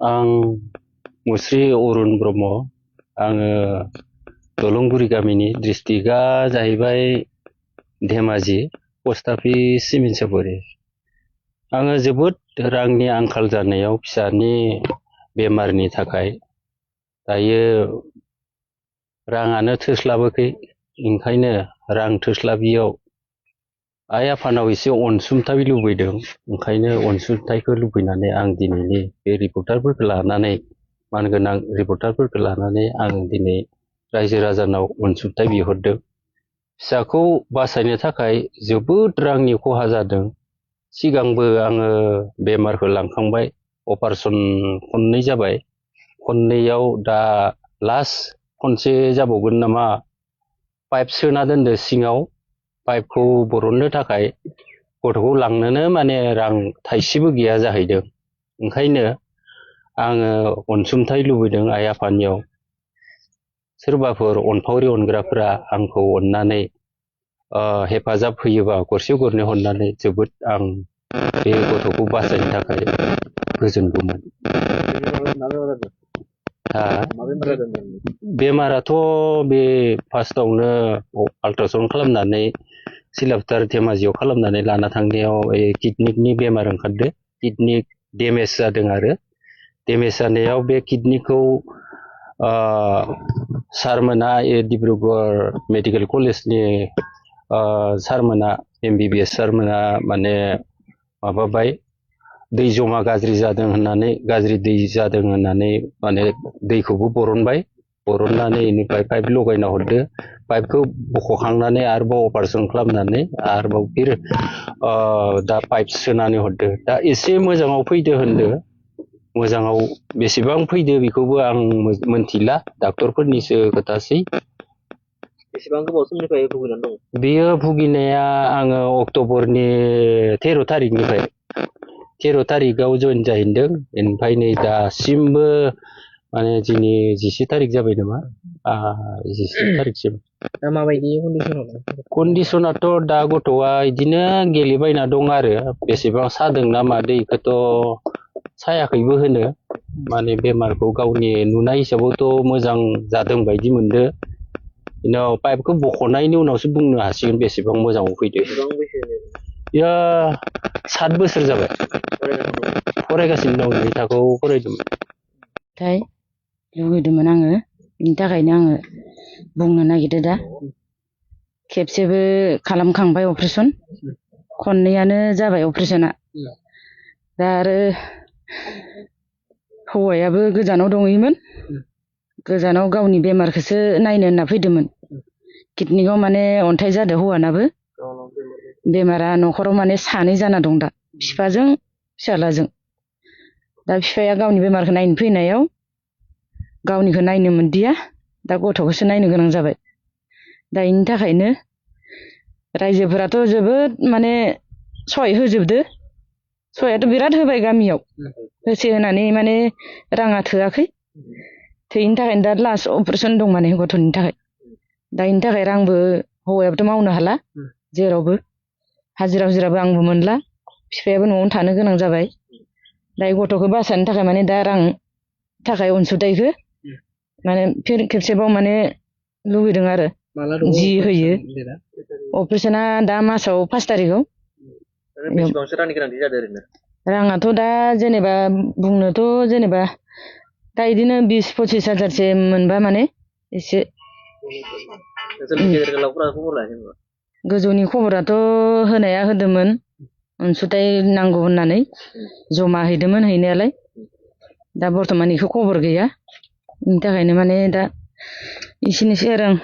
आं मुस्रि अरुण ब्रह्म आङो दलंगुरि गामिनि डिस्ट्रिक्टआ जाहैबाय धेमाजि पस्ट अफिस सिमिनसापुरि आङो जोबोद रांनि आंखाल जानायाव फिसानि बेमारनि थाखाय दायो राङानो थोस्लाबाखै ओंखायनो रां थोस्लाबियाव आइ आफानाव एसे अनसुंथाइ लुबैदों ओंखायनो अनसुंथाइखौ लुबैनानै आं दिनैनि बे रिपर्टारफोरखौ लानानै मानगोनां रिपर्टारफोरखौ लानानै आं दिनै रायजो राजानाव अनसुंथाइ बिहरदों फिसाखौ बासायनो थाखाय जोबोद रांनि खहा जादों सिगांबो आङो बेमारखौ लांखांबाय अपारेशन खननै जाबाय खननैयाव दा लास्ट खनसे जाबावगोन नामा पाइप सोना दोनदो सिङाव पाइपखौ बरननो थाखाय गथ'खौ लांनोनो माने रां थाइसेबो गैया जाहैदों ओंखायनो आङो अनसुंथाइ लुबैदों आइ आफानियाव सोरबाफोर अनफावरि अनग्राफोरा आंखौ अननानै हेफाजाब होयोबा गरसे गरनै हरनानै जोबोद आं बे गथ'खौ बासायनो थाखाय गोजोनगौमोन बेमाराथ' बे फार्स्टआवनो आल्ट्रासाउन्ड खालामनानै सिलापथार धेमाजियाव खालामनानै लाना थांनायाव किडनिकनि बेमार ओंखारदो किडनि डेमेज जादों आरो डेमेज जानायाव बे किडनिखौ सारमोना डिब्रुगड़ मेडिकेल कलेजनि सारमोना MBBS सारमोना माने माबाबाय दै जमा गाज्रि जादों होननानै गाज्रि दै जादों होननानै माने दैखौबो बरननानै इनिफ्राय पाइप लगायना हरदो पाइपखौ बख'खांनानै आरोबाव अपारेशन खालामनानै आरोबाव फिर दा पाइप सोनानै हरदो दा एसे मोजाङाव फैदो होनदो मोजाङाव बेसेबां फैदो बेखौबो आं मोनथिला डाक्टरफोरनिसो खोथासै बेसेबां गोबाव समनिफ्राय भुगिनानै दं बेयो भुगिनाया आङो अक्ट'बरनि 13 तारिखनिफ्राय 13 तारिखआव जइन जाहैदों ओमफ्राय नै दासिमबो माने दिनै 11 तारिख जाबाय नामा 11 तारिखसिम दा माबायदि कन्डिसनाथ' दा गथ'आ इदिनो गेलेबायना दं आरो बेसेबां सादों ना मादो इखौथ' सायाखैबो होनो माने बेमारखौ गावनि नुनाय हिसाबावथ' मोजां जादों बायदि मोनदो उनाव पाइपखौ बख'नायनि उनावसो बुंनो हासिगोन बेसेबां मोजाङाव फैदो बेयो 7 बोसोर जाबाय फरायगासिनो दं 2 थाखोआव फरायदोंमोन लुगैदोंमोन आङो बिनि थाखायनो आङो बुंनो नागिरदो दा खेबसेबो खालामखांबाय अपारेशन खननैयानो जाबाय अपारेशना दा आरो हौवायाबो गोजानाव दङैमोन गोजानाव गावनि बेमारखौसो नायनो होनना फैदोंमोन किडनिकआव माने अन्थाइ जादों हौवानाबो बेमारा न'खराव माने सानै जाना दं दा बिफाजों फिसालाजों दा बिफाया गावनि बेमारखौ नायनो फैनायाव गावनिखौ नायनो मोनदिया दा गथ'खौसो नायनो गोनां जाबाय दा बेनि थाखायनो रायजोफोराथ' जोबोद माने सहाय होजोबदो सहायाथ' बिराद होबाय गामियाव होसे होनानै माने राङा थोआखै थैनि थाखायनो दा लास्ट अपारेशन दं माने गथ'नि थाखाय दा बेनि थाखाय रांबो हौवायाबोथ' मावनो हाला जेरावबो हाजिराबो आंबो मोनला बिफायाबो न'आवनो थानो गोनां जाबाय दा गथ'खौ बासायनो थाखाय माने दा रां थाखाय अनसुंथाइखौ माने फिर खेबसेबाव माने लुबैदों आरो जि होयो अपारेशना दा मासाव 5 तारिखआव बेसेबांसो रांनि गोनांथि जादों ओरैनो राङाथ' दा जेनेबा बुंनोथ' जेनेबा दा बिदिनो 20-25 हाजारसो मोनबा माने एसे गोजौनि खबराथ' होनाया होदोंमोन अनसुंथाइ नांगौ होननानै जमा हैदोंमोन हैनायालाय दा बर्थमान बेखौ खबर गैया बेनि थाखायनो माने दा एसेनोसै आरो आं